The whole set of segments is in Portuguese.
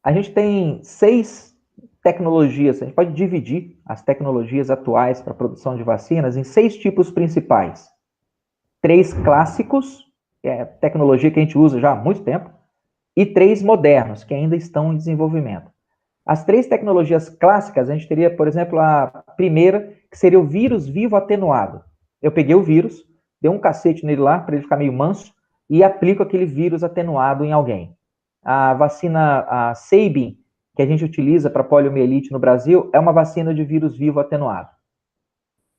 A gente tem 6 tecnologias, a gente pode dividir as tecnologias atuais para a produção de vacinas em 6 tipos principais. 3 clássicos, que é a tecnologia que a gente usa já há muito tempo, e 3 modernos, que ainda estão em desenvolvimento. As 3 tecnologias clássicas, a gente teria, por exemplo, a primeira, que seria o vírus vivo atenuado. Eu peguei o vírus, dei um cacete nele lá, para ele ficar meio manso, e aplico aquele vírus atenuado em alguém. A vacina a Sabin, que a gente utiliza para poliomielite no Brasil, é uma vacina de vírus vivo atenuado.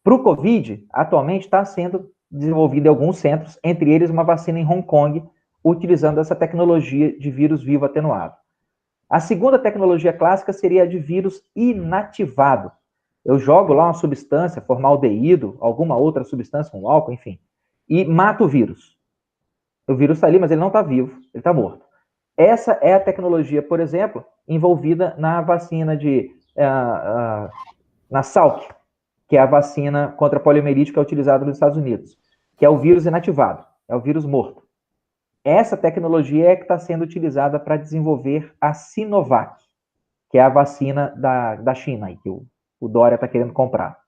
Para o Covid, atualmente está sendo desenvolvida em alguns centros, entre eles uma vacina em Hong Kong, utilizando essa tecnologia de vírus vivo atenuado. A segunda tecnologia clássica seria a de vírus inativado. Eu jogo lá uma substância, formaldeído, alguma outra substância, um álcool, enfim, e mato o vírus. O vírus está ali, mas ele não está vivo, ele está morto. Essa é a tecnologia, por exemplo, envolvida na vacina na Salk, que é a vacina contra a poliomielite que é utilizada nos Estados Unidos, que é o vírus inativado, é o vírus morto. Essa tecnologia é que está sendo utilizada para desenvolver a Sinovac, que é a vacina da China, que o Dória está querendo comprar.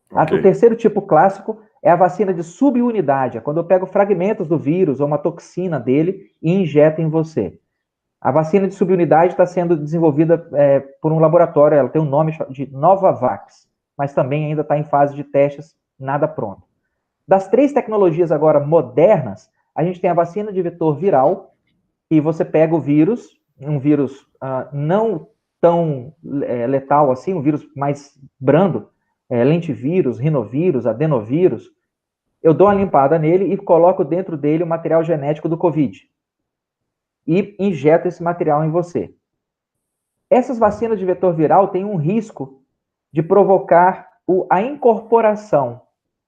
Okay. O terceiro tipo clássico é a vacina de subunidade, é quando eu pego fragmentos do vírus ou uma toxina dele e injeto em você. A vacina de subunidade está sendo desenvolvida por um laboratório, ela tem um nome de Novavax, mas também ainda está em fase de testes, nada pronto. Das 3 tecnologias agora modernas, a gente tem a vacina de vetor viral, que você pega o vírus, um vírus não tão letal assim, um vírus mais brando, lentivírus, rinovírus, adenovírus, eu dou uma limpada nele e coloco dentro dele o material genético do Covid. E injeto esse material em você. Essas vacinas de vetor viral têm um risco de provocar a incorporação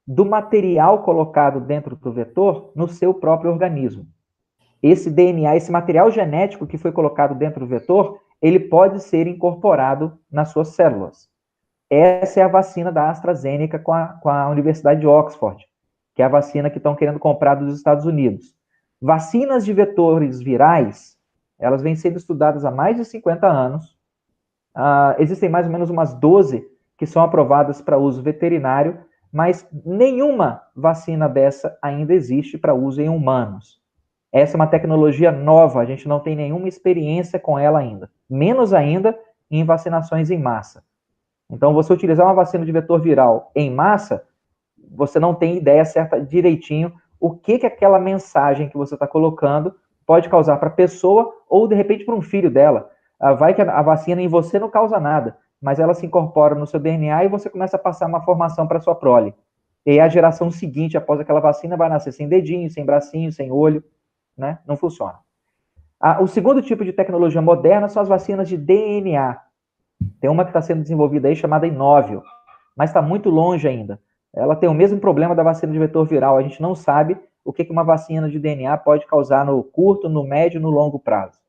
do material colocado dentro do vetor no seu próprio organismo. Esse DNA, esse material genético que foi colocado dentro do vetor, ele pode ser incorporado nas suas células. Essa é a vacina da AstraZeneca com a Universidade de Oxford, que é a vacina que estão querendo comprar dos Estados Unidos. Vacinas de vetores virais, elas vêm sendo estudadas há mais de 50 anos. Existem mais ou menos umas 12 que são aprovadas para uso veterinário, mas nenhuma vacina dessa ainda existe para uso em humanos. Essa é uma tecnologia nova, a gente não tem nenhuma experiência com ela ainda. Menos ainda em vacinações em massa. Então, você utilizar uma vacina de vetor viral em massa, você não tem ideia certa direitinho o que aquela mensagem que você está colocando pode causar para a pessoa ou, de repente, para um filho dela. Vai que a vacina em você não causa nada, mas ela se incorpora no seu DNA e você começa a passar uma formação para sua prole. E aí a geração seguinte, após aquela vacina, vai nascer sem dedinho, sem bracinho, sem olho, né? Não funciona. O segundo tipo de tecnologia moderna são as vacinas de DNA. Tem uma que está sendo desenvolvida aí chamada Inovio, mas está muito longe ainda. Ela tem o mesmo problema da vacina de vetor viral. A gente não sabe o que uma vacina de DNA pode causar no curto, no médio e no longo prazo.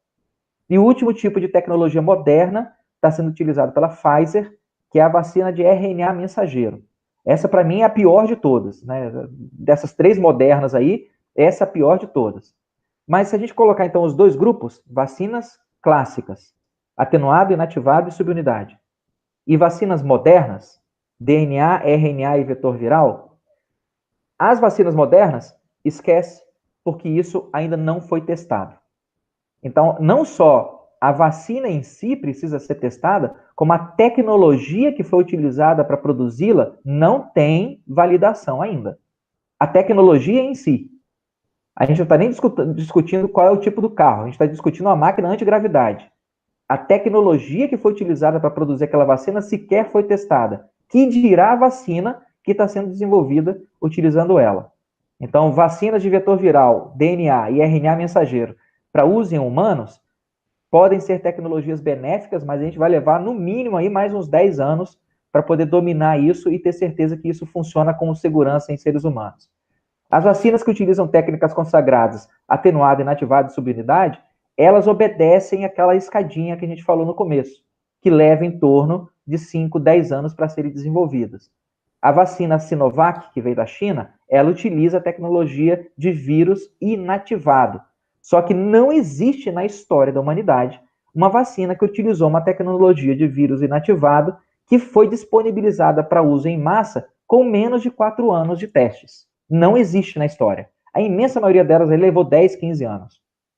E o último tipo de tecnologia moderna está sendo utilizado pela Pfizer, que é a vacina de RNA mensageiro. Essa, para mim, é a pior de todas, né? Dessas 3 modernas aí, essa é a pior de todas. Mas se a gente colocar, então, os 2 grupos, vacinas clássicas, atenuado, inativado e subunidade, e vacinas modernas, DNA, RNA e vetor viral, as vacinas modernas, esquece, porque isso ainda não foi testado. Então, não só a vacina em si precisa ser testada, como a tecnologia que foi utilizada para produzi-la não tem validação ainda. A tecnologia em si. A gente não está nem discutindo qual é o tipo do carro, a gente está discutindo uma máquina antigravidade. A tecnologia que foi utilizada para produzir aquela vacina sequer foi testada. Que dirá a vacina que está sendo desenvolvida utilizando ela. Então, vacinas de vetor viral, DNA e RNA mensageiro para uso em humanos podem ser tecnologias benéficas, mas a gente vai levar no mínimo aí mais uns 10 anos para poder dominar isso e ter certeza que isso funciona com segurança em seres humanos. As vacinas que utilizam técnicas consagradas, atenuada, inativada e subunidade, elas obedecem aquela escadinha que a gente falou no começo, que leva em torno de 5, 10 anos para serem desenvolvidas. A vacina Sinovac, que veio da China, ela utiliza a tecnologia de vírus inativado. Só que não existe na história da humanidade uma vacina que utilizou uma tecnologia de vírus inativado que foi disponibilizada para uso em massa com menos de 4 anos de testes. Não existe na história. A imensa maioria delas levou 10, 15 anos.